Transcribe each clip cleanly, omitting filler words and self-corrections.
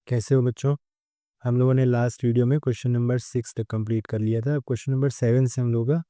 कैसे हो बच्चों। हम लोगों ने लास्ट वीडियो में क्वेश्चन नंबर 6 तक कंप्लीट कर लिया था। अब क्वेश्चन नंबर 7 से हम लोग का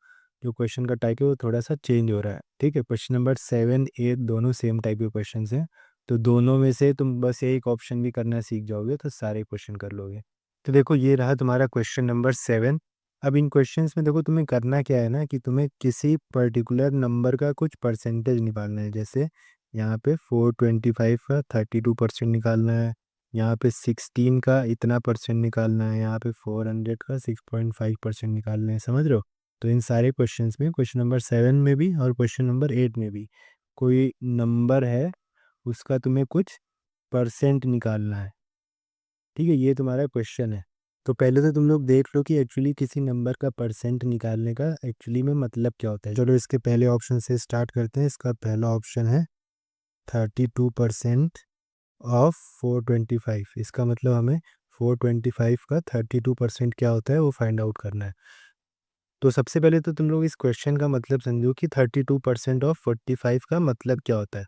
जो क्वेश्चन का टाइप है वो थोड़ा सा चेंज हो रहा है। ठीक है, क्वेश्चन नंबर 7 8 दोनों सेम टाइप के क्वेश्चन हैं। तो दोनों में से तुम बस एक ऑप्शन भी करना सीख जाओगे तो सारे क्वेश्चन कर लोगे। तो देखो ये रहा तुम्हारा क्वेश्चन नंबर 7। अब इन क्वेश्चंस में देखो तुम्हें करना क्या है ना कि तुम्हें किसी पर्टिकुलर नंबर का कुछ परसेंटेज निकालना है। जैसे यहाँ पे 425 का 32% निकालना है, यहाँ पे 16 का इतना परसेंट निकालना है, यहाँ पे 400 का 6.5% निकालना है। समझ रहे हो। तो इन सारे क्वेश्चंस में क्वेश्चन नंबर 7 में भी और क्वेश्चन नंबर 8 में भी कोई नंबर है उसका तुम्हें कुछ परसेंट निकालना है। ठीक है, ये तुम्हारा क्वेश्चन है। तो पहले तो तुम लोग देख लो कि एक्चुअली किसी नंबर का परसेंट निकालने का एक्चुअली में मतलब क्या होता है। चलो इसके पहले ऑप्शन से स्टार्ट करते हैं। इसका पहला ऑप्शन है 32% ऑफ 425। इसका मतलब हमें 425 का 32% क्या होता है वो फाइंड आउट करना है। तो सबसे पहले तो तुम लोग इस क्वेश्चन का मतलब समझो कि 32% ऑफ 45 का मतलब क्या होता है।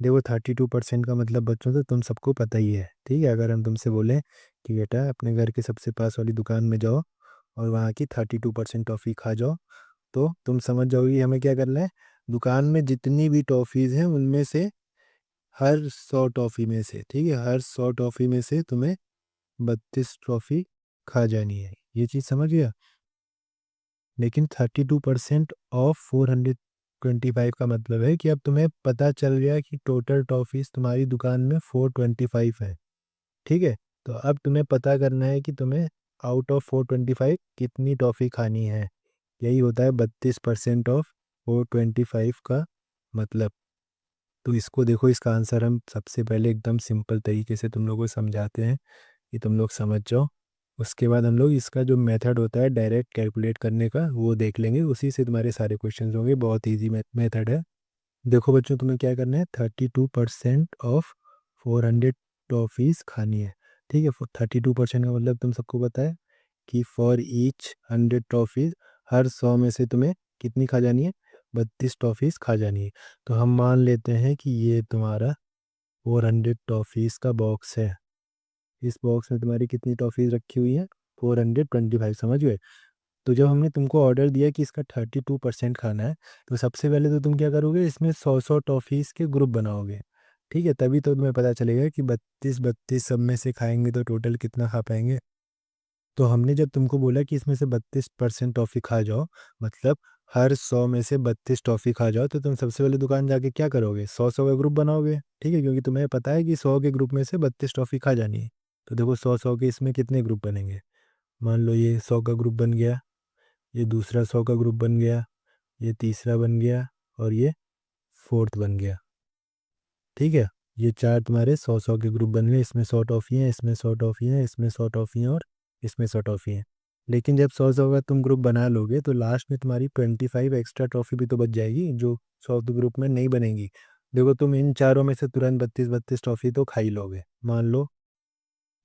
देखो 32% का मतलब बच्चों तो तुम सबको पता ही है। ठीक है, अगर हम तुमसे बोलें कि बेटा अपने घर के सबसे पास वाली दुकान में जाओ और वहाँ की 32% टॉफ़ी खा जाओ, तो तुम समझ जाओगे हमें क्या करना है। दुकान में जितनी भी टॉफ़ीज़ हैं उनमें से हर 100 टॉफ़ी में से, ठीक है, हर 100 टॉफ़ी में से तुम्हें 32 टॉफ़ी खा जानी है। ये चीज़ समझ गया। लेकिन 32% ऑफ 425 का मतलब है कि अब तुम्हें पता चल गया कि टोटल टॉफ़ीज़ तुम्हारी दुकान में 425 है। ठीक है, तो अब तुम्हें पता करना है कि तुम्हें आउट ऑफ 425 कितनी टॉफ़ी खानी है। यही होता है 32% ऑफ 425 का मतलब। तो इसको देखो, इसका आंसर हम सबसे पहले एकदम सिंपल तरीके से तुम लोगों को समझाते हैं कि तुम लोग समझ जाओ। उसके बाद हम लोग इसका जो मेथड होता है डायरेक्ट कैलकुलेट करने का वो देख लेंगे। उसी से तुम्हारे सारे क्वेश्चंस होंगे। बहुत इजी मेथड है। देखो बच्चों, तुम्हें क्या करना है, 32% ऑफ 400 टॉफ़ीज़ खानी है। ठीक है, 32% का मतलब तुम सबको पता है कि फॉर ईच 100 टॉफ़ीज़, हर 100 में से तुम्हें कितनी खा जानी है, 32 टॉफ़ीज़ खा जानी है। तो हम मान लेते हैं कि ये तुम्हारा 400 टॉफ़ीज़ का बॉक्स है। इस बॉक्स में तुम्हारी कितनी टॉफ़ीज़ रखी हुई है, 425। समझ गए। तो जब हमने तुमको ऑर्डर दिया कि इसका 32% खाना है, तो सबसे पहले तो तुम क्या करोगे, इसमें 100 टॉफ़ीज़ के ग्रुप बनाओगे। ठीक है, तभी तो तुम्हें पता चलेगा कि 32 सब में से खाएंगे तो टोटल कितना खा पाएंगे। तो हमने जब तुमको बोला कि इसमें से 32% टॉफ़ी खा जाओ, मतलब हर 100 में से 32 टॉफ़ी खा जाओ, तो तुम सबसे पहले दुकान जाके क्या करोगे, 100 का ग्रुप बनाओगे। ठीक है, क्योंकि तुम्हें पता है कि 100 के ग्रुप में से 32 टॉफ़ी खा जानी है। तो देखो 100 के इसमें कितने ग्रुप बनेंगे। मान लो ये 100 का ग्रुप बन गया, ये दूसरा 100 का ग्रुप बन गया, ये तीसरा बन गया और ये फोर्थ बन गया। ठीक है, ये चार तुम्हारे 100 के ग्रुप बन गए। इसमें 100 टॉफ़ी हैं, इसमें 100 टॉफ़ी हैं, इसमें 100 टॉफ़ी हैं और इसमें 100 टॉफ़ी हैं। लेकिन जब 100 का तुम ग्रुप बना लोगे तो लास्ट में तुम्हारी 25 एक्स्ट्रा ट्रॉफी भी तो बच जाएगी जो 100 के ग्रुप में नहीं बनेगी। देखो तुम इन चारों में से तुरंत 32 टॉफ़ी तो खा ही लोगे। मान लो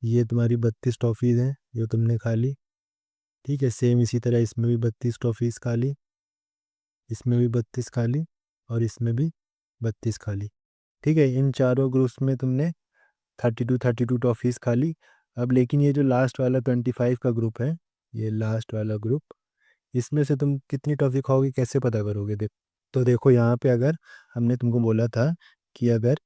ये तुम्हारी 32 टॉफ़ीज़ हैं जो तुमने खा ली। ठीक है, सेम इसी तरह इसमें भी 32 टॉफ़ीज़ खा ली, इसमें भी 32 खा ली और इसमें भी 32 खा ली। ठीक है, इन चारों ग्रुप्स में तुमने 32 टॉफ़ीज़ खा ली। अब लेकिन ये जो लास्ट वाला 25 का ग्रुप है, ये लास्ट वाला ग्रुप, इसमें से तुम कितनी टॉफ़ी खाओगे कैसे पता करोगे। तो देखो यहाँ पे अगर हमने तुमको बोला था कि अगर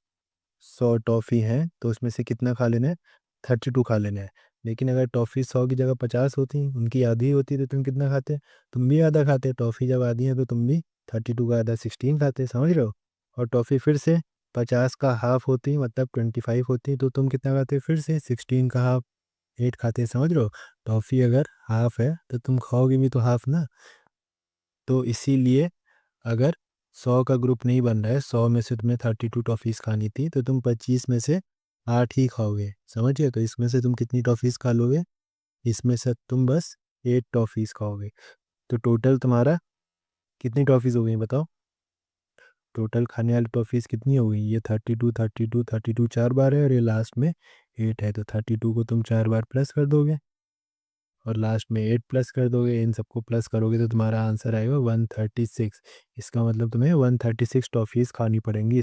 100 टॉफ़ी हैं तो उसमें से कितना खा लेना है, 32 खा लेना है। लेकिन अगर टॉफ़ी 100 की जगह 50 होती, उनकी आधी होती तो तुम कितना खाते, तुम भी आधा खाते। टॉफ़ी जब आधी है तो तुम भी 32 का आधा 16 खाते। समझ रहे हो। और टॉफ़ी फिर से 50 का हाफ होती मतलब 25 होती तो तुम कितना खाते, फिर से 16 का हाफ 8 खाते। समझ रहे हो। टॉफ़ी अगर हाफ है तो तुम खाओगे भी तो हाफ ना। तो इसीलिए अगर 100 का ग्रुप नहीं बन रहा है, 100 में से तुम्हें 32 टॉफ़ीज़ खानी थी तो तुम 25 में से 8 ही खाओगे। समझिए। तो इसमें से तुम कितनी टॉफ़ीज़ खा लोगे, इसमें से तुम बस 8 टॉफ़ीज़ खाओगे। तो टोटल तुम्हारा कितनी टॉफ़ीज़ हो गई बताओ। टोटल खाने वाली टॉफ़ीज़ कितनी हो गई, ये 32 चार बार है और ये लास्ट में 8 है। तो 32 को तुम 4 बार प्लस कर दोगे और लास्ट में 8 प्लस कर दोगे। इन सबको प्लस करोगे तो तुम्हारा आंसर आएगा 136। इसका मतलब तुम्हें 136 टॉफ़ीज़ खानी पड़ेंगी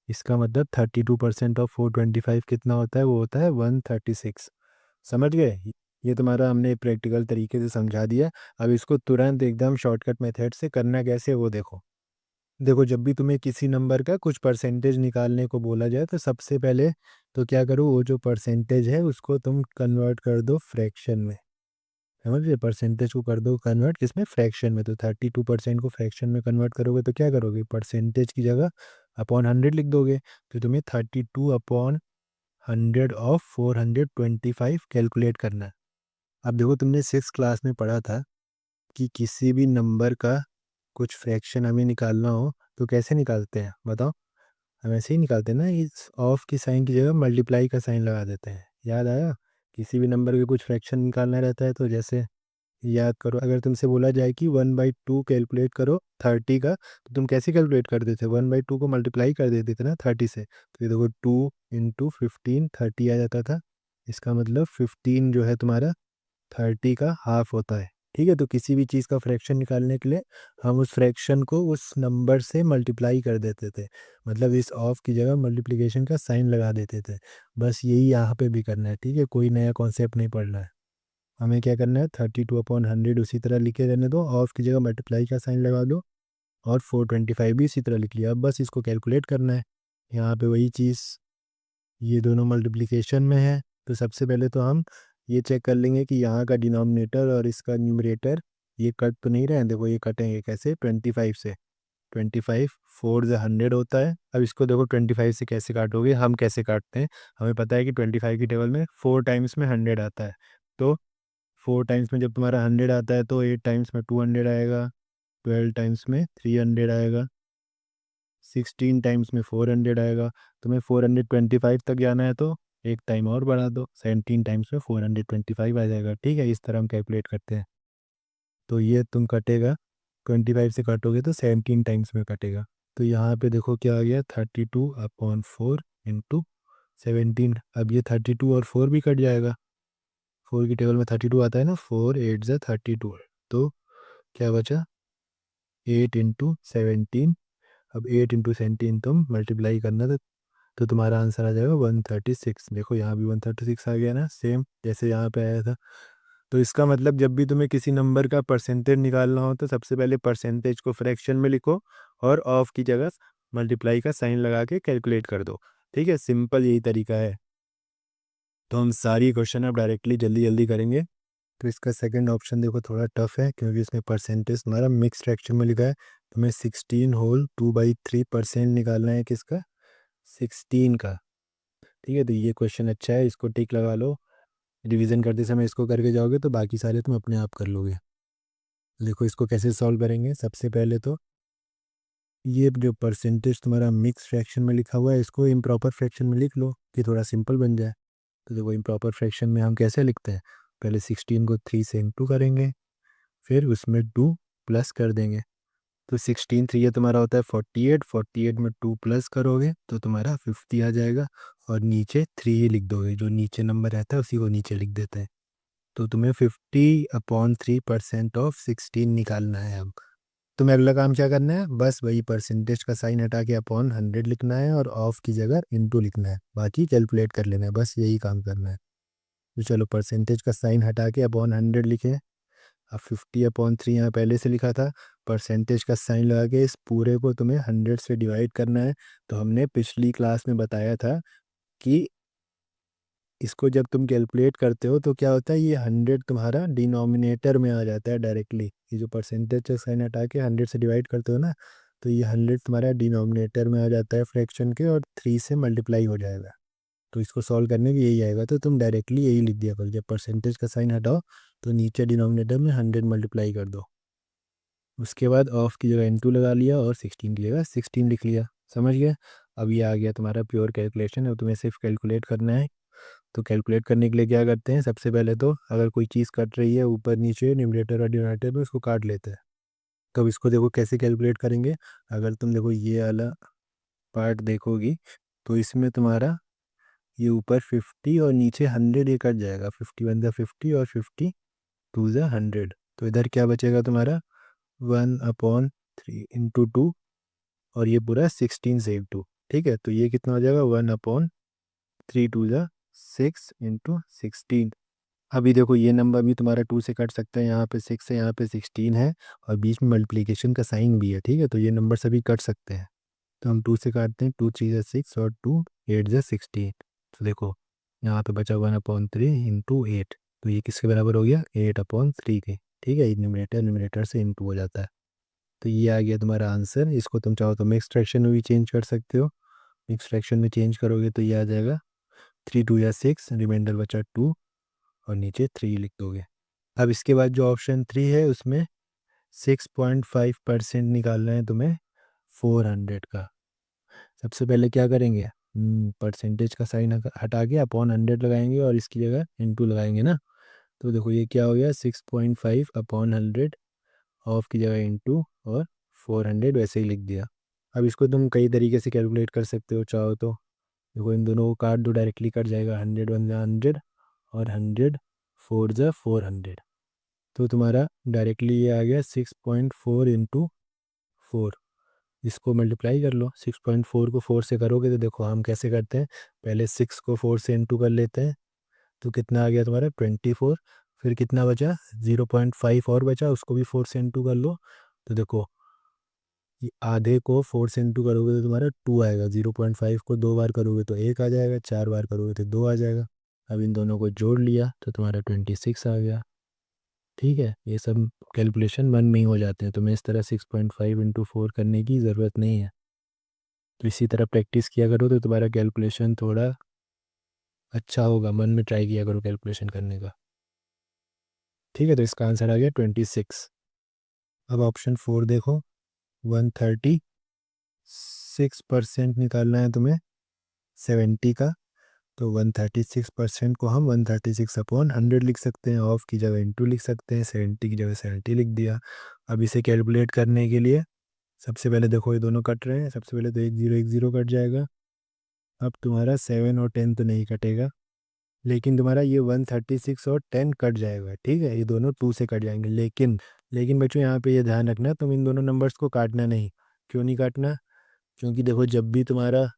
इसका मतलब 32% ऑफ 425 कितना होता है, वो होता है 136। समझ गए? ये तुम्हारा हमने प्रैक्टिकल तरीके से समझा दिया। अब इसको तुरंत एकदम शॉर्टकट मेथड से करना कैसे वो देखो। देखो, जब भी तुम्हें किसी नंबर का कुछ परसेंटेज निकालने को बोला जाए तो सबसे पहले तो क्या करो, वो जो परसेंटेज है उसको तुम कन्वर्ट कर दो फ्रैक्शन में। समझ गए? परसेंटेज को कर दो कन्वर्ट किसमें, फ्रैक्शन में। तो 32% को फ्रैक्शन में कन्वर्ट करोगे तो क्या करोगे, परसेंटेज की जगह अपॉन 100 लिख दोगे। तो तुम्हें 32/100 ऑफ 425 कैलकुलेट करना है। अब देखो, तुमने 6 क्लास में पढ़ा था कि किसी भी नंबर का कुछ फ्रैक्शन हमें निकालना हो तो कैसे निकालते हैं, बताओ? हम ऐसे ही निकालते हैं ना, इस ऑफ की साइन की जगह मल्टीप्लाई का साइन लगा देते हैं। याद आया? किसी भी नंबर के कुछ फ्रैक्शन निकालना रहता है तो जैसे याद करो, अगर तुमसे बोला जाए कि 1/2 कैलकुलेट करो 30 का, तो तुम कैसे कैलकुलेट कर देते? 1/2 को मल्टीप्लाई कर देते थे ना 30 से। तो ये देखो 2 × 15 30 आ जाता था। इसका मतलब 15 जो है तुम्हारा 30 का हाफ होता है। ठीक है, तो किसी भी चीज़ का फ्रैक्शन निकालने के लिए हम उस फ्रैक्शन को उस नंबर से मल्टीप्लाई कर देते थे। मतलब इस ऑफ की जगह मल्टीप्लिकेशन का साइन लगा देते थे। बस यही यहाँ पे भी करना है। ठीक है, कोई नया कॉन्सेप्ट नहीं पढ़ना है। हमें क्या करना है, 32/100 उसी तरह लिखे रहने दो, ऑफ की जगह मल्टीप्लाई का साइन लगा दो, और 425 भी इसी तरह लिख लिया। अब बस इसको कैलकुलेट करना है। यहाँ पे वही चीज़, ये दोनों मल्टीप्लिकेशन में है, तो सबसे पहले तो हम ये चेक कर लेंगे कि यहाँ का डिनोमिनेटर और इसका न्यूमरेटर ये कट तो नहीं रहे हैं। देखो ये कटेंगे कैसे, 25 से। 25 4 × 100 होता है। अब इसको देखो 25 से कैसे काटोगे, हम कैसे काटते हैं। हमें पता है कि 25 की टेबल में 4 टाइम्स में 100 आता है। तो 4 टाइम्स में जब तुम्हारा 100 आता है तो 8 टाइम्स में 200 आएगा, 12 टाइम्स में 300 आएगा, 16 टाइम्स में 400 आएगा। तुम्हें 425 तक जाना है तो एक टाइम और बढ़ा दो, 17 टाइम्स में 425 आ जाएगा। ठीक है, इस तरह हम कैलकुलेट करते हैं। तो ये तुम कटेगा, 25 से काटोगे तो 17 टाइम्स में कटेगा। तो यहाँ पे देखो क्या आ गया, 32/4 इंटू 17। अब ये 32 और 4 भी कट जाएगा। 4 की टेबल में 32 आता है ना, 4 8 ज़ा 32। तो क्या बचा, 8 × 17। अब 8 × 17 तुम मल्टीप्लाई करना, तो तुम्हारा आंसर आ जाएगा 136। देखो यहाँ भी 136 आ गया ना, सेम जैसे यहाँ पे आया था। तो इसका मतलब जब भी तुम्हें किसी नंबर का परसेंटेज निकालना हो तो सबसे पहले परसेंटेज को फ्रैक्शन में लिखो और ऑफ की जगह मल्टीप्लाई का साइन लगा के कैलकुलेट कर दो। ठीक है, सिंपल यही तरीका है। तो हम सारी क्वेश्चन अब डायरेक्टली जल्दी जल्दी करेंगे। तो इसका सेकंड ऑप्शन देखो थोड़ा टफ है, क्योंकि इसमें परसेंटेज हमारा मिक्स फ्रैक्शन में लिखा है। तुम्हें 16 होल 2/3% निकालना है, किसका, 16 का। ठीक है, तो ये क्वेश्चन अच्छा है, इसको टिक लगा लो। रिवीजन करते समय इसको करके जाओगे तो बाकी सारे तुम अपने आप कर लोगे। देखो इसको कैसे सॉल्व करेंगे, सबसे पहले तो ये जो परसेंटेज तुम्हारा मिक्स फ्रैक्शन में लिखा हुआ है इसको इम्प्रॉपर फ्रैक्शन में लिख लो कि थोड़ा सिंपल बन जाए। तो देखो इम्प्रॉपर फ्रैक्शन में हम कैसे लिखते हैं, पहले 16 को 3 से इंटू करेंगे, फिर उसमें 2 प्लस कर देंगे। तो 16 3 ये तुम्हारा होता है 48, 48 में 2 प्लस करोगे तो तुम्हारा 50 आ जाएगा, और नीचे 3 ही लिख दोगे, जो नीचे नंबर रहता है उसी को नीचे लिख देते हैं। तो तुम्हें 50/3% ऑफ 16 निकालना है। अब तुम्हें अगला काम क्या करना है, बस वही परसेंटेज का साइन हटा के अपॉन 100 लिखना है और ऑफ की जगह इनटू लिखना है, बाकी कैलकुलेट कर लेना है, बस यही काम करना है। तो चलो परसेंटेज का साइन हटा के अपॉन 100 लिखे। अब 50/3 यहाँ पहले से लिखा था, परसेंटेज का साइन लगा के इस पूरे को तुम्हें 100 से डिवाइड करना है। तो हमने पिछली क्लास में बताया था कि इसको जब तुम कैलकुलेट करते हो तो क्या होता है, ये 100 तुम्हारा डिनोमिनेटर में आ जाता है डायरेक्टली। ये जो परसेंटेज का साइन हटा के 100 से डिवाइड करते हो ना, तो ये 100 तुम्हारा डिनोमिनेटर में आ जाता है फ्रैक्शन के, और 3 से मल्टीप्लाई हो जाएगा। तो इसको सॉल्व करने के यही आएगा, तो तुम डायरेक्टली यही लिख दिया करो, जब परसेंटेज का साइन हटाओ तो नीचे डिनोमिनेटर में 100 मल्टीप्लाई कर दो। उसके बाद ऑफ की जगह इनटू लगा लिया और 16 की जगह 16 लिख लिया। समझ गया? अब ये आ गया तुम्हारा प्योर कैलकुलेशन। अब तुम्हें सिर्फ कैलकुलेट करना है। तो कैलकुलेट करने के लिए क्या करते हैं, सबसे पहले तो अगर कोई चीज़ कट रही है ऊपर नीचे न्यूमरेटर और डिनोमिनेटर में, उसको काट लेते हैं। तो अब इसको देखो कैसे कैलकुलेट करेंगे। अगर तुम देखो ये वाला पार्ट देखोगी तो इसमें तुम्हारा ये ऊपर 50 और नीचे 100 ये कट जाएगा, 51 × 50 और 52 × 100। तो इधर क्या बचेगा तुम्हारा, 1/3 इंटू 2, और ये पूरा 16 से 2। ठीक है, तो ये कितना हो जाएगा 1/3 2 6 × अभी देखो ये नंबर भी तुम्हारा 2 से कट सकता है, यहाँ पे 6 है, यहाँ पे 16 है, और बीच में मल्टीप्लिकेशन का साइन भी है। ठीक है, तो ये नंबर सभी कट सकते हैं, तो हम 2 से काटते हैं। 2 3 6 और 2 8 16। तो देखो यहाँ पे बचा 1/3 × 8, तो ये किसके बराबर हो गया 8/3 के। ठीक है, न्यूमरेटर न्यूमरेटर से इंटू हो जाता है। तो ये आ गया तुम्हारा आंसर। इसको तुम चाहो तो मिक्स फ्रैक्शन में भी चेंज कर सकते हो। मिक्स फ्रैक्शन में चेंज करोगे तो ये आ जाएगा 3 2 6, रिमाइंडर बचा 2, और नीचे 3 लिख दोगे। अब इसके बाद जो ऑप्शन 3 है उसमें 6.5% निकालना है तुम्हें 400 का। सबसे पहले क्या करेंगे, परसेंटेज का साइन हटा के अपॉन 100 लगाएंगे और इसकी जगह इनटू लगाएंगे ना। तो देखो ये क्या हो गया 6.5/100, ऑफ की जगह इनटू, और 400 वैसे ही लिख दिया। अब इसको तुम कई तरीके से कैलकुलेट कर सकते हो चाहो तो। देखो इन दोनों को काट दो, डायरेक्टली कट जाएगा। 100 1 जा 100, और 100 4 जा 400। तो तुम्हारा डायरेक्टली ये आ गया 6.4 × 4। इसको मल्टीप्लाई कर लो। 6.4 को 4 से करोगे तो देखो हम कैसे करते हैं, पहले 6 को 4 से इंटू कर लेते हैं, तो कितना आ गया तुम्हारा 24। फिर कितना बचा 0.5 और बचा, उसको भी 4 से इंटू कर लो। तो देखो ये आधे को 4 से इंटू करोगे तो तुम्हारा 2 आएगा। 0.5 को 2 बार करोगे तो 1 आ जाएगा, 4 बार करोगे तो 2 आ जाएगा। अब इन दोनों को जोड़ लिया तो तुम्हारा 26 आ गया। ठीक है, ये सब कैलकुलेशन मन में ही हो जाते हैं, तुम्हें इस तरह 6.5 × 4 करने की ज़रूरत नहीं है। तो इसी तरह प्रैक्टिस किया करो तो तुम्हारा कैलकुलेशन थोड़ा अच्छा होगा। मन में ट्राई किया करो कैलकुलेशन करने का। ठीक है, तो इसका आंसर आ गया 26। अब ऑप्शन 4 देखो, 136% निकालना है तुम्हें 70 का। तो 136% को हम 136/100 लिख सकते हैं, ऑफ की जगह इंटू लिख सकते हैं, 70 की जगह 70 लिख दिया। अब इसे कैलकुलेट करने के लिए सबसे पहले देखो ये दोनों कट रहे हैं, सबसे पहले तो 1 0 कट जाएगा। अब तुम्हारा 7 और 10 तो नहीं कटेगा, लेकिन तुम्हारा ये 136 और 10 कट जाएगा। ठीक है, ये दोनों 2 से कट जाएंगे, लेकिन बच्चों यहाँ पे ये ध्यान रखना, तुम इन दोनों नंबर्स को काटना नहीं। क्यों नहीं काटना, क्योंकि देखो जब भी तुम्हारा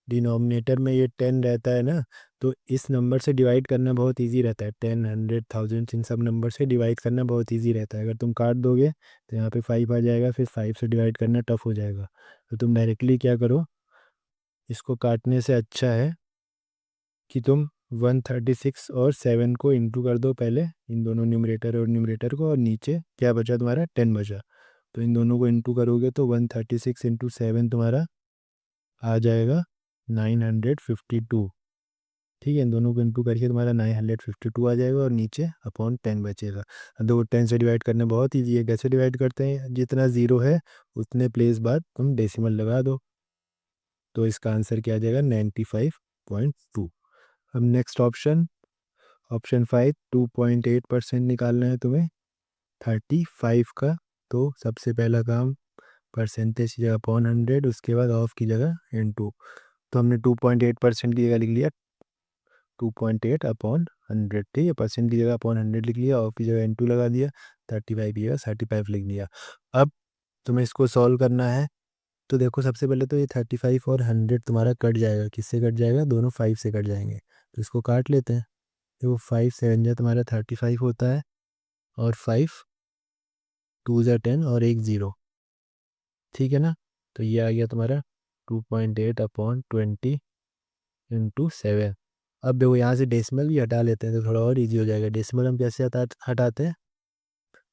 डिनोमिनेटर में ये 10 रहता है ना, तो इस नंबर से डिवाइड करना बहुत इजी रहता है। 10 100 1000 इन सब नंबर से डिवाइड करना बहुत इजी रहता है। अगर तुम काट दोगे तो यहाँ पे 5 आ जाएगा, फिर 5 से डिवाइड करना टफ हो जाएगा। तो तुम डायरेक्टली क्या करो, इसको काटने से अच्छा है कि तुम 136 और 7 को इंटू कर दो पहले, इन दोनों न्यूमरेटर और न्यूमरेटर को, और नीचे क्या बचा तुम्हारा 10 बचा। तो इन दोनों को इंटू करोगे तो 136 × 7 तुम्हारा आ जाएगा 952। ठीक है, इन दोनों को इंटू करके तुम्हारा 952 आ जाएगा, और नीचे अपॉन 10 बचेगा। दो 10 से डिवाइड करना बहुत ईजी है। कैसे डिवाइड करते हैं, जितना ज़ीरो है उतने प्लेस बाद तुम डेसिमल लगा दो। तो इसका आंसर क्या आ जाएगा 95.2। अब नेक्स्ट ऑप्शन, ऑप्शन 5, 2.8% निकालना है तुम्हें 35 का। तो सबसे पहला काम, परसेंटेज की जगह अपॉन 100, उसके बाद ऑफ की जगह इनटू। तो हमने 2.8% की जगह लिख लिया 2.8/100। ठीक है, परसेंट की जगह अपॉन 100 लिख लिया, ऑफ की जगह इनटू लगा दिया, 35 की जगह 35 लिख दिया। अब तुम्हें इसको सॉल्व करना है। तो देखो सबसे पहले तो ये 35 और 100 तुम्हारा कट जाएगा। किससे कट जाएगा, दोनों 5 से कट जाएंगे। तो इसको काट लेते हैं। देखो 5 7 जा तुम्हारा 35 होता है, और 5 2 जा 10, और एक 0। ठीक है ना, तो ये आ गया तुम्हारा 2.8/20 × 7। अब देखो यहाँ से डेसिमल भी हटा लेते हैं तो थोड़ा और इजी हो जाएगा। डेसिमल हम कैसे हटाते हैं,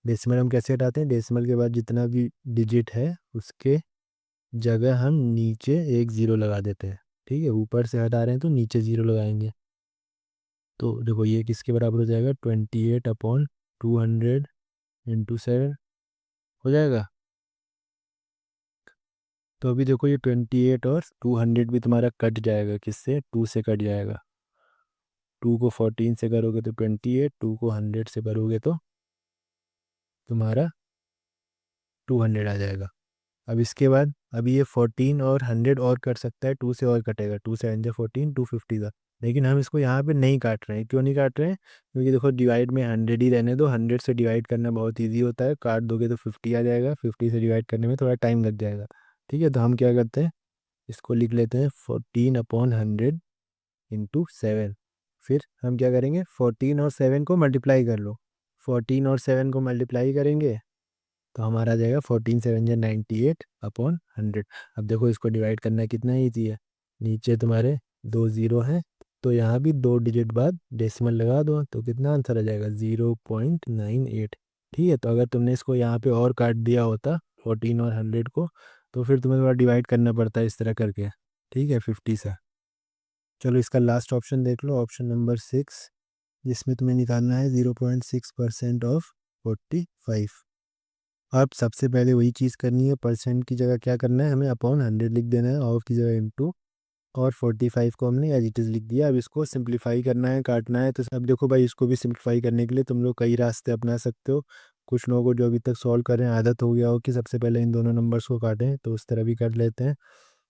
डेसिमल के बाद जितना भी डिजिट है उसके जगह हम नीचे एक ज़ीरो लगा देते हैं। ठीक है, ऊपर से हटा रहे हैं तो नीचे ज़ीरो लगाएंगे। तो देखो ये किसके बराबर हो जाएगा 28/200 × 7 हो जाएगा। तो अभी देखो ये 28 और 200 भी तुम्हारा कट जाएगा, किससे, 2 से कट जाएगा। 2 को 14 से करोगे तो 28, 2 को 100 से करोगे तो तुम्हारा 200 आ जाएगा। अब इसके बाद अभी ये 14 और 100 और कट सकता है, 2 से और कटेगा, 2 7 जा 14, 250 का। लेकिन हम इसको यहाँ पे नहीं काट रहे हैं। क्यों नहीं काट रहे हैं, क्योंकि देखो डिवाइड में 100 ही रहने दो। 100 से डिवाइड करना बहुत ईजी होता है, काट दोगे तो 50 आ जाएगा, 50 से डिवाइड करने में थोड़ा टाइम लग जाएगा। ठीक है, तो हम क्या करते हैं, इसको लिख लेते हैं 14/100 इंटू 7। फिर हम क्या करेंगे, 14 और 7 को मल्टीप्लाई कर लो। 14 और 7 को मल्टीप्लाई करेंगे तो हमारा आ जाएगा 14×7 = 98/100। अब देखो इसको डिवाइड करना कितना ईजी है। नीचे तुम्हारे 2 ज़ीरो हैं, तो यहाँ भी 2 डिजिट बाद डेसिमल लगा दो तो कितना आंसर आ जाएगा, 0.98। ठीक है, तो अगर तुमने इसको यहाँ पे और काट दिया होता 14 और 100 को, तो फिर तुम्हें थोड़ा डिवाइड करना पड़ता है इस तरह करके। ठीक है, 50 से। चलो इसका लास्ट ऑप्शन देख लो, ऑप्शन नंबर 6, जिसमें तुम्हें निकालना है 0.6% ऑफ 45। अब सबसे पहले वही चीज़ करनी है, परसेंट की जगह क्या करना है, हमें अपॉन 100 लिख देना है, ऑफ की जगह इनटू, और 45 को हमने एज इट इज़ लिख दिया। अब इसको सिंप्लीफाई करना है, काटना है। तो अब देखो भाई, इसको भी सिंप्लीफाई करने के लिए तुम लोग कई रास्ते अपना सकते हो। कुछ लोगों को जो अभी तक सॉल्व कर रहे हैं आदत हो गया हो कि सबसे पहले इन दोनों नंबर्स को काटें, तो उस तरह भी कर लेते हैं।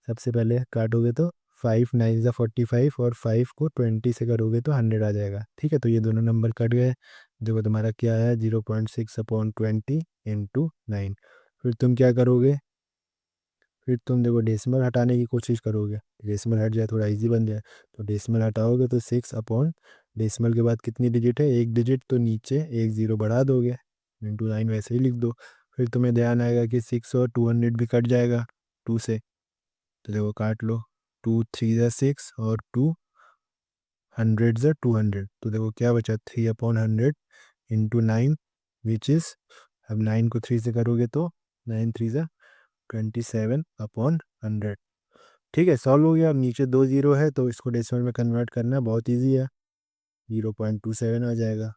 सबसे पहले काटोगे तो 5×9 = 45, और 5 को 20 से करोगे तो 100 आ जाएगा। ठीक है, तो ये दोनों नंबर कट गए। देखो तुम्हारा क्या है, 0.6/20 इंटू 9। फिर तुम क्या करोगे, फिर तुम देखो डेसिमल हटाने की कोशिश करोगे। डेसिमल हट जाए, थोड़ा इजी बन जाए, तो डेसिमल हटाओगे तो 6 अपॉन डेसिमल के बाद कितनी डिजिट है, एक डिजिट, तो नीचे एक ज़ीरो बढ़ा दोगे, इंटू 9 वैसे ही लिख दो। फिर तुम्हें ध्यान आएगा कि 6 और 200 भी कट जाएगा 2 से, तो देखो काट लो। 2×3 = 6 और 2×100 = 200, तो देखो क्या बचा, 3/100 इंटू 9, विच इज़, अब 9 को 3 से करोगे तो 9×3 = 27/100। ठीक है, सॉल्व हो गया। अब नीचे 2 ज़ीरो है, तो इसको डेसिमल में कन्वर्ट करना बहुत ईजी है, 0.27 आ जाएगा।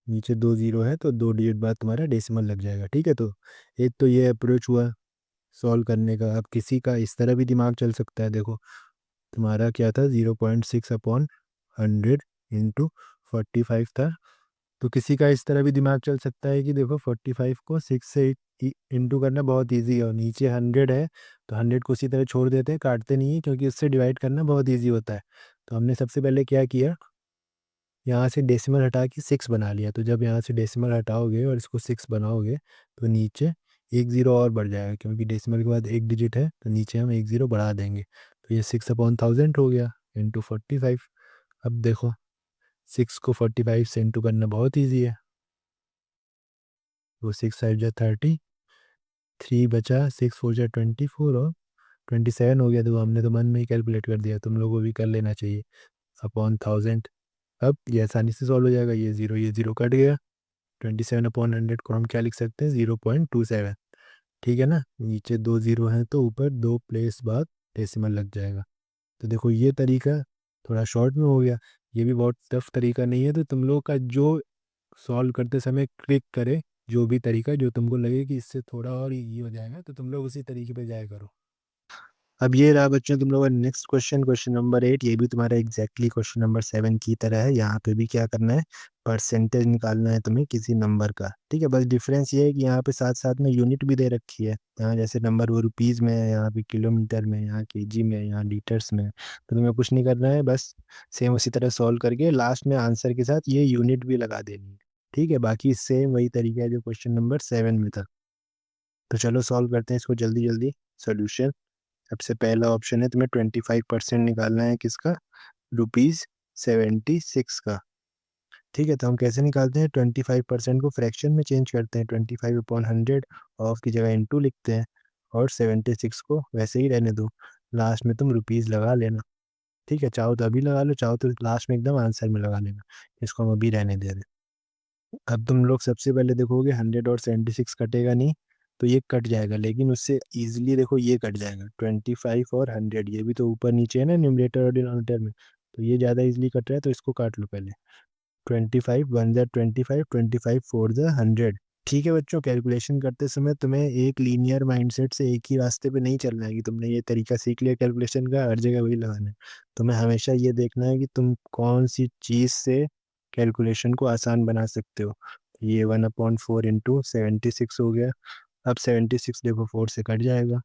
नीचे 2 ज़ीरो है तो 2 डिजिट बाद तुम्हारा डेसिमल लग जाएगा। ठीक है, तो एक तो ये अप्रोच हुआ सॉल्व करने का। अब किसी का इस तरह भी दिमाग चल सकता है। देखो तुम्हारा क्या था, 0.6/100 इंटू 45 था, तो किसी का इस तरह भी दिमाग चल सकता है कि देखो 45 को 6 से इंटू करना बहुत इजी है, और नीचे 100 है, तो 100 को उसी तरह छोड़ देते हैं, काटते नहीं है, क्योंकि उससे डिवाइड करना बहुत इजी होता है। तो हमने सबसे पहले क्या किया, यहाँ से डेसिमल हटा के 6 बना लिया। तो जब यहाँ से डेसिमल हटाओगे और इसको 6 बनाओगे, तो नीचे एक ज़ीरो और बढ़ जाएगा, क्योंकि डेसिमल के बाद एक डिजिट है, तो नीचे हम एक ज़ीरो बढ़ा देंगे, तो ये 6/1000 हो गया इंटू 45। अब देखो 6 को 45 से इंटू करना बहुत ईजी है, तो 6×5 = 30, 3 बचा, 6×4 = 24, और 27 हो गया। तो हमने तो मन में ही कैलकुलेट कर दिया, तुम लोगों को भी कर लेना चाहिए, अपॉन 1000। अब ये आसानी से सॉल्व हो जाएगा, ये ज़ीरो कट गया। 27/100 को हम क्या लिख सकते हैं, 0.27। ठीक है ना, नीचे 2 ज़ीरो हैं तो ऊपर 2 प्लेस बाद डेसिमल लग जाएगा। तो देखो ये तरीका थोड़ा शॉर्ट में हो गया, ये भी बहुत टफ तरीका नहीं है। तो तुम लोग का जो सॉल्व करते समय क्लिक करे, जो भी तरीका जो तुमको लगे कि इससे थोड़ा और ईजी हो जाएगा, तो तुम लोग उसी तरीके पे जाया करो। अब ये रहा बच्चों तुम लोगों का नेक्स्ट क्वेश्चन, क्वेश्चन नंबर 8। ये भी तुम्हारा एग्जैक्टली क्वेश्चन नंबर 7 की तरह है। यहाँ पे भी क्या करना है, परसेंटेज निकालना है तुम्हें किसी नंबर का। ठीक है, बस डिफरेंस ये है कि यहाँ पे साथ साथ में यूनिट भी दे रखी है। यहाँ जैसे नंबर वो रुपीज़ में है, यहाँ पे किलोमीटर में, यहाँ केजी में, यहाँ लीटर्स में। तो तुम्हें कुछ नहीं करना है, बस सेम उसी तरह सॉल्व करके लास्ट में आंसर के साथ ये यूनिट भी लगा देनी है। ठीक है, बाकी सेम वही तरीका है जो क्वेश्चन नंबर 7 में था। तो चलो सॉल्व करते हैं इसको जल्दी जल्दी। सोल्यूशन, सबसे पहला ऑप्शन है तुम्हें 25% निकालना है, किसका, ₹76 का। ठीक है, तो हम कैसे निकालते हैं, 25% को फ्रैक्शन में चेंज करते हैं, 25/100, ऑफ की जगह इंटू लिखते हैं, और 76 को वैसे ही रहने दो, लास्ट में तुम रुपीज़ लगा लेना। ठीक है, चाहो तो अभी लगा लो, चाहो तो लास्ट में एकदम आंसर में लगा लेना। इसको हम अभी रहने दे रहे हैं। अब तुम लोग सबसे पहले देखोगे 100 और 76 कटेगा नहीं, तो ये कट जाएगा, लेकिन उससे इजीली देखो ये कट जाएगा, 25 और 100, ये भी तो ऊपर नीचे है ना न्यूमरेटर और डिनोमिनेटर में, तो ये ज़्यादा इजीली कट रहा है, तो इसको काट लो पहले। 25 1 × 25, 25 4 × 100। ठीक है बच्चों, कैलकुलेशन करते समय तुम्हें एक लीनियर माइंडसेट से एक ही रास्ते पे नहीं चलना है कि तुमने ये तरीका सीख लिया कैलकुलेशन का, हर जगह वही लगाना है। तुम्हें हमेशा ये देखना है कि तुम कौन सी चीज़ से कैलकुलेशन को आसान बना सकते हो। ये 1/4 इंटू 76 हो गया। अब 76 देखो 4 से कट जाएगा,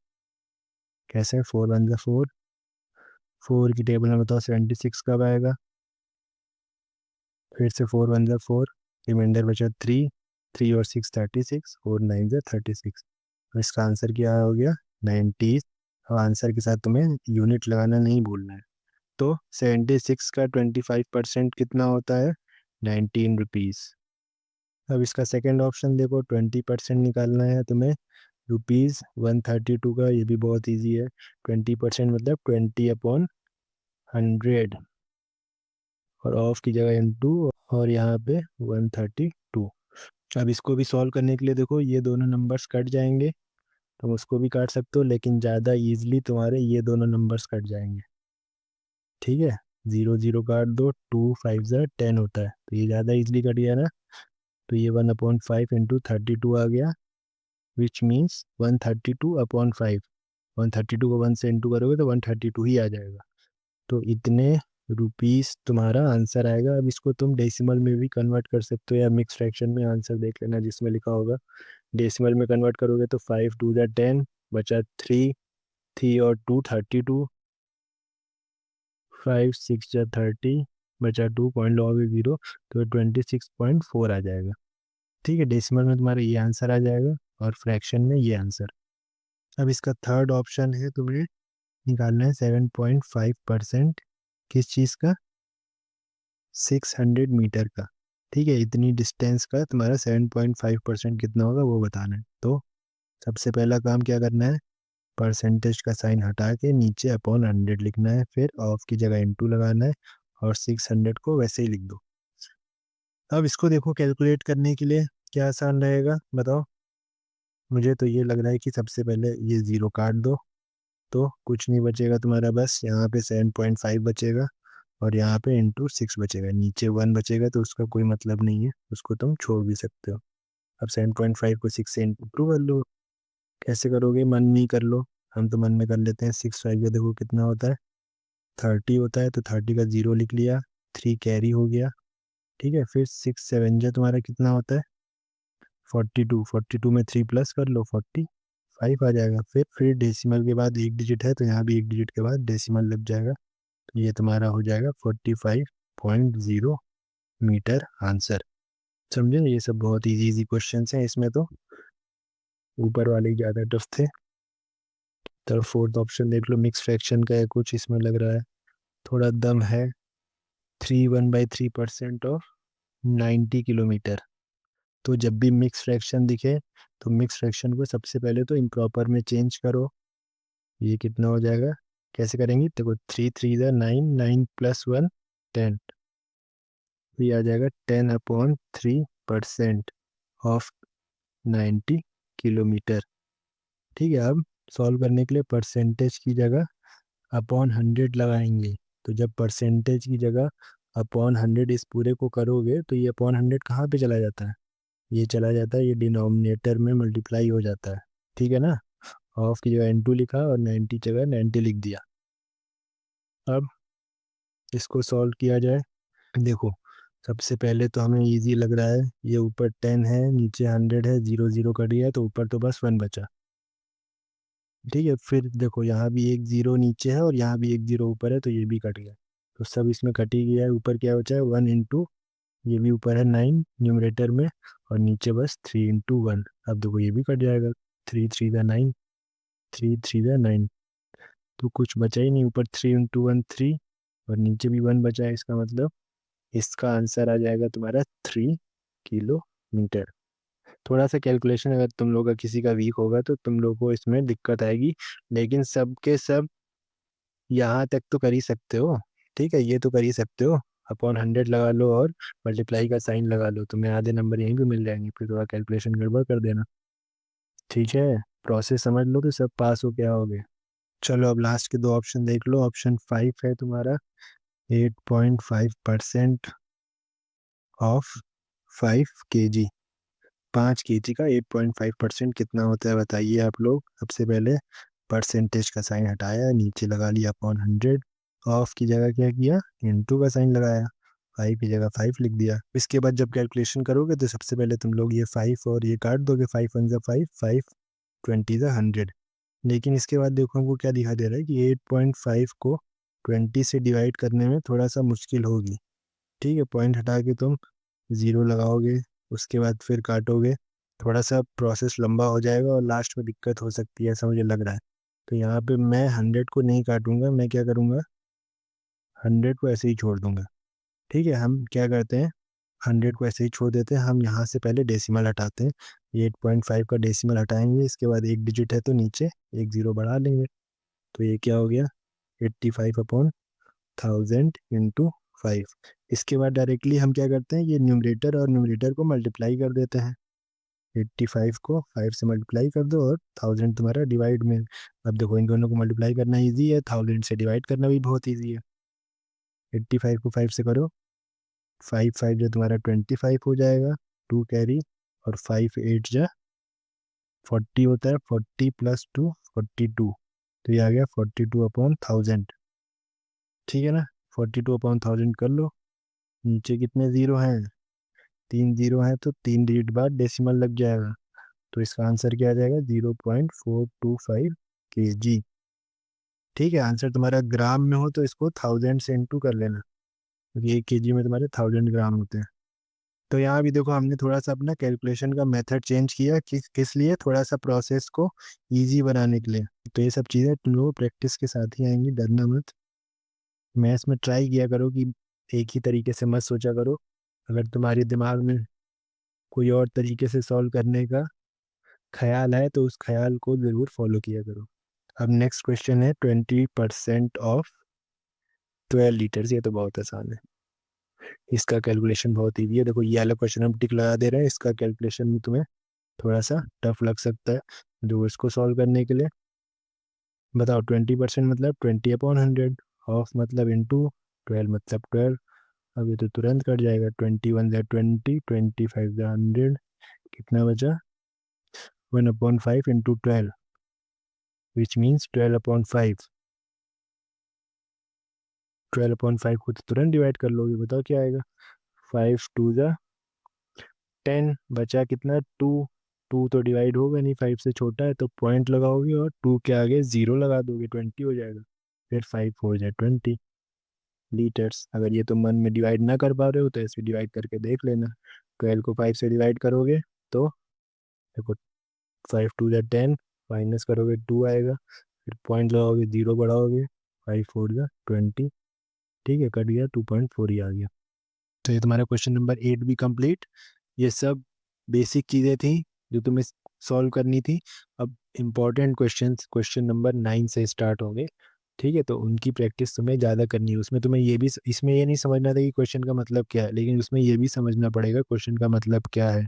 कैसे, 4 1 = 4, 4 की टेबल में बताओ 76 कब आएगा, फिर से 4 1 = 4, रिमाइंडर बचा 3, 3 और 6 36, 4 9 = 36। तो इसका आंसर क्या हो गया, 96। और आंसर के साथ तुम्हें यूनिट लगाना नहीं भूलना है। तो 76 का 25% कितना होता है? 19 रुपीज़। अब इसका सेकंड ऑप्शन देखो, 20% निकालना है तुम्हें ₹132 का। ये भी बहुत इजी है। 20% मतलब 20/100, और ऑफ की जगह इंटू, और यहाँ पे 132। अब इसको भी सॉल्व करने के लिए देखो, ये दोनों नंबर्स कट जाएंगे, तुम उसको भी काट सकते हो, लेकिन ज़्यादा इजीली तुम्हारे ये दोनों नंबर्स कट जाएंगे। ठीक है, 0 0 काट दो, 2 5 10 होता है, तो ये ज़्यादा इजीली कट गया ना। तो ये 1/5 × 32 आ गया, विच मीन्स 132/5। 132 को 1 से इंटू करोगे तो 132 ही आ जाएगा। तो इतने रुपीस तुम्हारा आंसर आएगा। अब इसको तुम डेसिमल में भी कन्वर्ट कर सकते हो, या मिक्स फ्रैक्शन में आंसर देख लेना जिसमें लिखा होगा। डेसिमल में कन्वर्ट करोगे तो 5 2 10, बचा 3, 3 और 2 32, 5 6 30, बचा 2, पॉइंट लगोगे 0, तो 26.4 आ जाएगा। ठीक है, डेसिमल में तुम्हारा ये आंसर आ जाएगा, और फ्रैक्शन में ये आंसर। अब इसका थर्ड ऑप्शन है, तुम्हें निकालना है 7.5%। किस चीज़ का? 600 मीटर का। ठीक है, इतनी डिस्टेंस का तुम्हारा 7.5% कितना होगा वो बताना है। तो सबसे पहला काम क्या करना है, परसेंटेज का साइन हटा के नीचे अपॉन 100 लिखना है, फिर ऑफ की जगह इंटू लगाना है, और 600 को वैसे ही लिख दो। अब इसको देखो, कैलकुलेट करने के लिए क्या आसान रहेगा बताओ। मुझे तो ये लग रहा है कि सबसे पहले ये ज़ीरो काट दो, तो कुछ नहीं बचेगा तुम्हारा, बस यहाँ पे 7.5 बचेगा, और यहाँ पे ×6 बचेगा। नीचे 1 बचेगा तो उसका कोई मतलब नहीं है, उसको तुम छोड़ भी सकते हो। अब 7.5 को 6 से इंटू कर लो। कैसे करोगे, मन नहीं कर लो, हम तो मन में कर लेते हैं। 6 5 का देखो कितना होता है, 30 होता है, तो 30 का 0 लिख लिया, 3 कैरी हो गया। ठीक है, फिर 6 7 जा तुम्हारा कितना होता है, 42। 42 में 3 प्लस कर लो, 45 आ जाएगा। फिर डेसिमल के बाद एक डिजिट है, तो यहाँ भी एक डिजिट के बाद डेसिमल लग जाएगा, तो ये तुम्हारा हो जाएगा 45.0 मीटर आंसर। समझे, ये सब बहुत इजी इजी क्वेश्चन हैं इसमें, तो ऊपर वाले ज़्यादा टफ थे। तो फोर्थ ऑप्शन देख लो, मिक्स फ्रैक्शन का है कुछ, इसमें लग रहा है थोड़ा दम है। 3 1/3% ऑफ 90 किलोमीटर। तो जब भी मिक्स फ्रैक्शन दिखे, तो मिक्स फ्रैक्शन को सबसे पहले तो इम्प्रॉपर में चेंज करो। ये कितना हो जाएगा, कैसे करेंगे, देखो 3 3 9, 9 + 1 10, तो ये आ जाएगा 10/3% ऑफ 90 किलोमीटर। ठीक है, अब सॉल्व करने के लिए परसेंटेज की जगह अपॉन 100 लगाएंगे। तो जब परसेंटेज की जगह अपॉन 100 इस पूरे को करोगे, तो ये अपॉन 100 कहाँ पे चला जाता है, ये चला जाता है, ये डिनोमिनेटर में मल्टीप्लाई हो जाता है। ठीक है ना, ऑफ की जगह N2 लिखा और 90 जगह 90 लिख दिया। अब इसको सॉल्व किया जाए। देखो, सबसे पहले तो हमें इजी लग रहा है, ये ऊपर 10 है, नीचे 100 है, 0 0 कट गया, तो ऊपर तो बस 1 बचा। ठीक है, फिर देखो यहाँ भी एक 0 नीचे है, और यहाँ भी एक 0 ऊपर है, तो ये भी कट गया। तो सब इसमें कट ही गया है। ऊपर क्या बचा है, 1 इंटू, ये भी ऊपर है 9 न्यूमरेटर में, और नीचे बस 3 इंटू 1। अब देखो ये भी कट जाएगा, 3 3 9, 3 3 9, तो कुछ बचा ही नहीं। ऊपर 3 इंटू 1 3, और नीचे भी 1 बचा है, इसका मतलब इसका आंसर आ जाएगा तुम्हारा 3 किलोमीटर। थोड़ा सा कैलकुलेशन अगर तुम लोग का किसी का वीक होगा, तो तुम लोग को इसमें दिक्कत आएगी, लेकिन सब के सब यहाँ तक तो कर ही सकते हो। ठीक है, ये तो कर ही सकते हो। अपॉन 100 लगा लो, और मल्टीप्लाई का साइन लगा लो, तुम्हें आधे नंबर यहीं पे मिल जाएंगे। फिर थोड़ा कैलकुलेशन गड़बड़ कर देना। ठीक है, प्रोसेस समझ लो तो सब पास हो क्या होगे। चलो, अब लास्ट के दो ऑप्शन देख लो। ऑप्शन 5 है तुम्हारा 8.5% ऑफ 5 kg। 5 kg का 8.5% कितना होता है बताइए आप लोग। सबसे पहले परसेंटेज का साइन हटाया, नीचे लगा लिया अपॉन 100, ऑफ की जगह क्या किया, इंटू का साइन लगाया, 5 की जगह 5 लिख दिया। इसके बाद जब कैलकुलेशन करोगे, तो सबसे पहले तुम लोग ये 5 और ये काट दोगे, 5 1 ज़ा 5, 5 20 ज़ा 100। लेकिन इसके बाद देखो हमको क्या दिखा दे रहा है कि 8.5 को 20 से डिवाइड करने में थोड़ा सा मुश्किल होगी। ठीक है, पॉइंट हटा के तुम 0 लगाओगे, उसके बाद फिर काटोगे, थोड़ा सा प्रोसेस लंबा हो जाएगा, और लास्ट में दिक्कत हो सकती है, ऐसा मुझे लग रहा है। तो यहाँ पे मैं 100 को नहीं काटूंगा, मैं क्या करूँगा, 100 को ऐसे ही छोड़ दूंगा। ठीक है, हम क्या करते हैं, 100 को ऐसे ही छोड़ देते हैं। हम यहाँ से पहले डेसिमल हटाते हैं, ये 8.5 का डेसिमल हटाएंगे, इसके बाद एक डिजिट है तो नीचे एक ज़ीरो बढ़ा लेंगे। तो ये क्या हो गया, 85/1000 इंटू 5। इसके बाद डायरेक्टली हम क्या करते हैं, ये न्यूमरेटर और न्यूमरेटर को मल्टीप्लाई कर देते हैं। 85 को 5 से मल्टीप्लाई कर दो और 1000 तुम्हारा डिवाइड में। अब देखो इन दोनों को मल्टीप्लाई करना ईजी है, 1000 से डिवाइड करना भी बहुत ईजी है। 85 को 5 से करो, 5 5 जो तुम्हारा 25 हो जाएगा, 2 कैरी, और 5 8 जा 40 होता है, 40 प्लस 2 42। तो ये आ गया 42/1000। ठीक है ना, 42/1000 कर लो। नीचे कितने ज़ीरो हैं, 3 ज़ीरो हैं, तो 3 डिजिट बाद डेसिमल लग जाएगा। तो इसका आंसर क्या आ जाएगा, 0.425 kg। ठीक है, आंसर तुम्हारा ग्राम में हो तो इसको 1000 से इंटू कर लेना, क्योंकि 1 kg में तुम्हारे 1000 ग्राम होते हैं। तो यहाँ भी देखो हमने थोड़ा सा अपना कैलकुलेशन का मेथड चेंज किया, किस लिए, थोड़ा सा प्रोसेस को इजी बनाने के लिए। तो ये सब चीज़ें तुम लोग प्रैक्टिस के साथ ही आएंगी, डरना मत। मैथ्स में ट्राई किया करो कि एक ही तरीके से मत सोचा करो। अगर तुम्हारे दिमाग में कोई और तरीके से सॉल्व करने का ख्याल है तो उस ख्याल को ज़रूर फॉलो किया करो। अब नेक्स्ट क्वेश्चन है 20% ऑफ 12 लीटर्स। ये तो बहुत आसान है, इसका कैलकुलेशन बहुत ईजी है। देखो ये वाला क्वेश्चन हम टिक लगा दे रहे हैं, इसका कैलकुलेशन में तुम्हें थोड़ा सा टफ लग सकता है जो इसको सॉल्व करने के लिए। बताओ, 20% मतलब 20/100, ऑफ मतलब इंटू, 12 मतलब 12। अब ये तो तुरंत कट जाएगा, 21 ज़ा 20, 25 ज़ा 100, कितना बचा, 1/5 इंटू 12, विच मीन्स 12/5। 12/5 को तो तुरंत डिवाइड कर लोगे, बताओ क्या आएगा, 5 2 ज़ा 10, बचा कितना, 2। 2 तो डिवाइड होगा नहीं, 5 से छोटा है, तो पॉइंट लगाओगे और 2 के आगे ज़ीरो लगा दोगे, 20 हो जाएगा। फिर 5 4 ज़ा 20 लीटर्स। अगर ये तुम मन में डिवाइड ना कर पा रहे हो तो ऐसे डिवाइड करके देख लेना। 12 को 5 से डिवाइड करोगे तो देखो, 5 2 ज़ा 10, माइनस करोगे 2 आएगा, फिर पॉइंट लगाओगे, ज़ीरो बढ़ाओगे, 5 4 ज़ा 20। ठीक है, कट गया, 2.4 ही आ गया। तो ये तुम्हारा क्वेश्चन नंबर 8 भी कंप्लीट। ये सब बेसिक चीज़ें थी जो तुम्हें सॉल्व करनी थी। अब इम्पॉर्टेंट क्वेश्चंस क्वेश्चन नंबर 9 से स्टार्ट होंगे। ठीक है, तो उनकी प्रैक्टिस तुम्हें ज़्यादा करनी है। उसमें तुम्हें ये भी, इसमें ये नहीं समझना था कि क्वेश्चन का मतलब क्या है, लेकिन उसमें ये भी समझना पड़ेगा क्वेश्चन का मतलब क्या है।